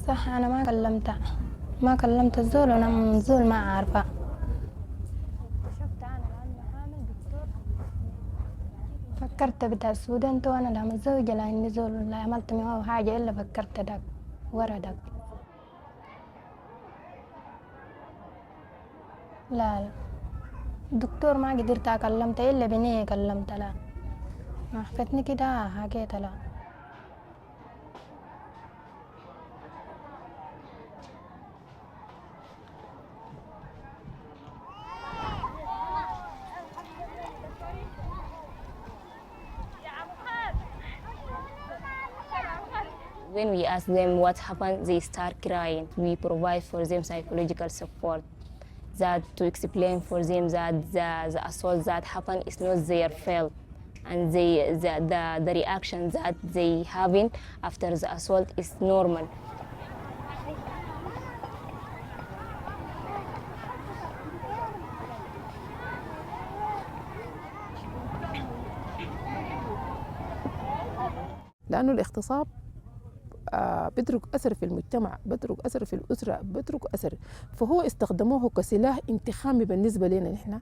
صح، أنا ما كلمت الزول، وأنا الزول ما عارفة. اكتشفت أنا لأنه حامل دكتور. فكرت بتاع السودان تو، أنا لا متزوجة لا عندي زول ولا عملت معه حاجة، إلا فكرت داك ورا داك. لا لا، الدكتور ما قدرت أكلمته، إلا بنية كلمت. لا، ما حفتني كده حكيت. لا. When we ask them what happened, they start crying. We provide for them psychological support, that to explain for them that the assault that happened is not their fault, and the reaction that they having after the assault is normal. لأنه الاغتصاب بيترك أثر في المجتمع، بيترك أثر في الأسرة، بيترك أثر، فهو استخدموه كسلاح انتقامي بالنسبة لنا نحن.